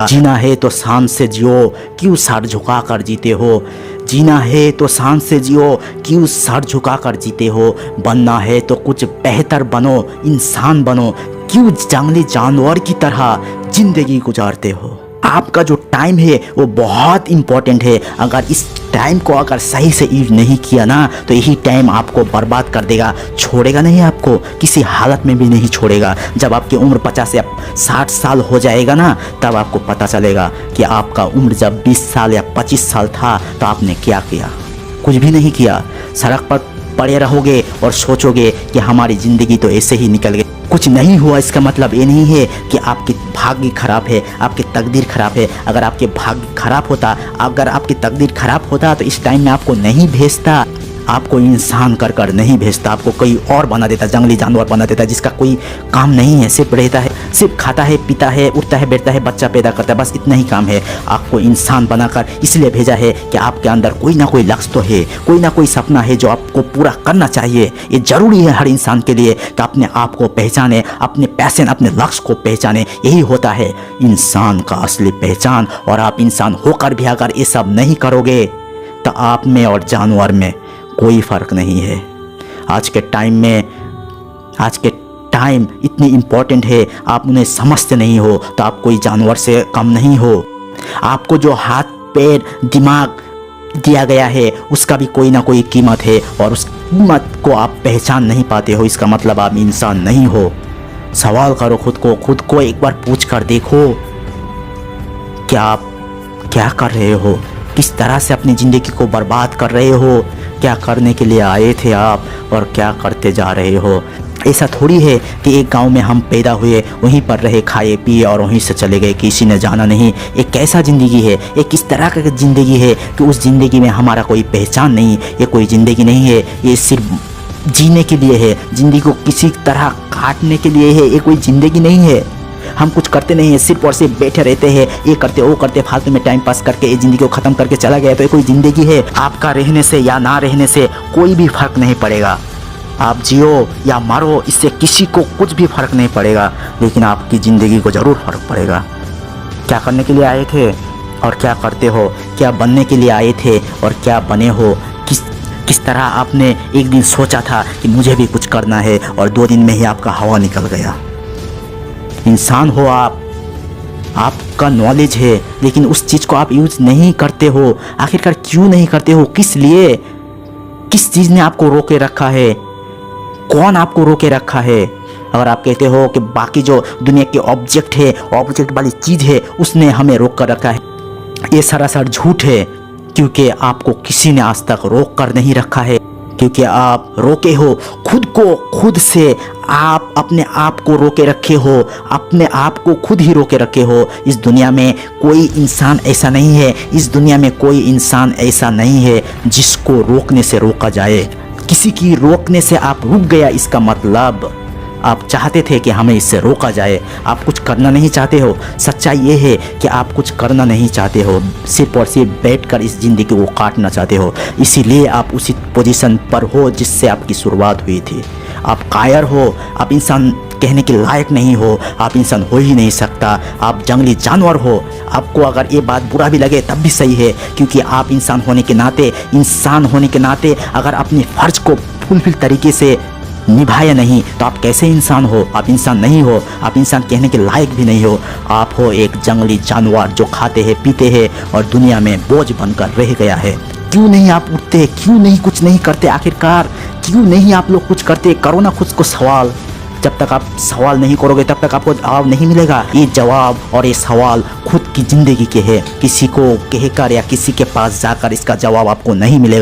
जीना है तो शान से जियो, क्यों सर झुका कर जीते हो। जीना है तो शान से जियो, क्यों सर झुका कर जीते हो। बनना है तो कुछ बेहतर बनो, इंसान बनो, क्यों जंगली जानवर की तरह जिंदगी गुजारते हो। आपका जो टाइम है वो बहुत इम्पोर्टेंट है। अगर इस टाइम को अगर सही से यूज नहीं किया ना तो यही टाइम आपको बर्बाद कर देगा, छोड़ेगा नहीं, आपको किसी हालत में भी नहीं छोड़ेगा। जब आपकी उम्र 50 या 60 साल हो जाएगा ना तब आपको पता चलेगा कि आपका उम्र जब 20 साल या 25 साल था तो आपने क्या किया। कुछ भी नहीं किया। सड़क पर पड़े रहोगे और सोचोगे कि हमारी ज़िंदगी तो ऐसे ही निकल गई। कुछ नहीं हुआ इसका मतलब ये नहीं है कि आपकी भाग्य खराब है, आपकी तकदीर खराब है। अगर आपके भाग्य खराब होता, अगर आपकी तकदीर खराब होता तो इस टाइम में आपको नहीं भेजता, आपको इंसान कर कर नहीं भेजता, आपको कोई और बना देता, जंगली जानवर बना देता जिसका कोई काम नहीं है, सिर्फ रहता है, सिर्फ खाता है, पीता है, उठता है, बैठता है, बच्चा पैदा करता है, बस इतना ही काम है। आपको इंसान बनाकर इसलिए भेजा है कि आपके अंदर कोई ना कोई लक्ष्य तो है, कोई ना कोई सपना है जो आपको पूरा करना चाहिए। ये जरूरी है हर इंसान के लिए कि अपने आप को पहचाने, अपने पैशन, अपने लक्ष्य को पहचाने। यही होता है इंसान का असली पहचान। और आप इंसान होकर भी अगर ये सब नहीं करोगे तो आप में और जानवर में कोई फ़र्क नहीं है। आज के टाइम इतनी इम्पोर्टेंट है, आप उन्हें समझते नहीं हो तो आप कोई जानवर से कम नहीं हो। आपको जो हाथ पैर दिमाग दिया गया है उसका भी कोई ना कोई कीमत है और उस कीमत को आप पहचान नहीं पाते हो, इसका मतलब आप इंसान नहीं हो। सवाल करो खुद को एक बार पूछ कर देखो कि आप क्या कर रहे हो, किस तरह से अपनी ज़िंदगी को बर्बाद कर रहे हो, क्या करने के लिए आए थे आप और क्या करते जा रहे हो। ऐसा थोड़ी है कि एक गांव में हम पैदा हुए, वहीं पर रहे, खाए पिए और वहीं से चले गए, किसी ने जाना नहीं। एक कैसा ज़िंदगी है, एक किस तरह का ज़िंदगी है कि उस ज़िंदगी में हमारा कोई पहचान नहीं। ये कोई ज़िंदगी नहीं है, ये सिर्फ जीने के लिए है, ज़िंदगी को किसी तरह काटने के लिए है। ये कोई ज़िंदगी नहीं है। हम कुछ करते नहीं है, सिर्फ और सिर्फ बैठे रहते हैं, ये करते वो करते, फालतू में टाइम पास करके ये ज़िंदगी को ख़त्म करके चला गया तो ये कोई ज़िंदगी है। आपका रहने से या ना रहने से कोई भी फ़र्क नहीं पड़ेगा। आप जियो या मरो इससे किसी को कुछ भी फ़र्क नहीं पड़ेगा, लेकिन आपकी ज़िंदगी को ज़रूर फ़र्क पड़ेगा। क्या करने के लिए आए थे और क्या करते हो, क्या बनने के लिए आए थे और क्या बने हो। किस तरह आपने एक दिन सोचा था कि मुझे भी कुछ करना है और 2 दिन में ही आपका हवा निकल गया। इंसान हो आप, आपका नॉलेज है लेकिन उस चीज़ को आप यूज़ नहीं करते हो। आखिरकार क्यों नहीं करते हो, किस लिए, किस चीज़ ने आपको रोके रखा है, कौन आपको रोके रखा है। अगर आप कहते हो कि बाकी जो दुनिया के ऑब्जेक्ट है, ऑब्जेक्ट वाली चीज़ है उसने हमें रोक कर रखा है, ये सरासर झूठ है। क्योंकि आपको किसी ने आज तक रोक कर नहीं रखा है, क्योंकि आप रोके हो खुद को, खुद से आप अपने आप को रोके रखे हो, अपने आप को खुद ही रोके रखे हो। इस दुनिया में कोई इंसान ऐसा नहीं है, इस दुनिया में कोई इंसान ऐसा नहीं है जिसको रोकने से रोका जाए। किसी की रोकने से आप रुक गया, इसका मतलब आप चाहते थे कि हमें इससे रोका जाए। आप कुछ करना नहीं चाहते हो। सच्चाई ये है कि आप कुछ करना नहीं चाहते हो, सिर्फ और सिर्फ बैठकर इस ज़िंदगी को काटना चाहते हो। इसीलिए आप उसी पोजीशन पर हो जिससे आपकी शुरुआत हुई थी। आप कायर हो, आप इंसान कहने के लायक नहीं हो, आप इंसान हो ही नहीं सकता, आप जंगली जानवर हो। आपको अगर ये बात बुरा भी लगे तब भी सही है, क्योंकि आप इंसान होने के नाते अगर अपने फ़र्ज को फुलफिल तरीके से निभाया नहीं तो आप कैसे इंसान हो। आप इंसान नहीं हो, आप इंसान कहने के लायक भी नहीं हो। आप हो एक जंगली जानवर जो खाते हैं, पीते हैं और दुनिया में बोझ बनकर रह गया है। क्यों नहीं आप उठते, क्यों नहीं कुछ नहीं करते, आखिरकार क्यों नहीं आप लोग कुछ करते। करो ना खुद को सवाल। जब तक आप सवाल नहीं करोगे तब तक आपको जवाब नहीं मिलेगा। ये जवाब और ये सवाल खुद की ज़िंदगी के है, किसी को कहकर या किसी के पास जाकर इसका जवाब आपको नहीं मिलेगा।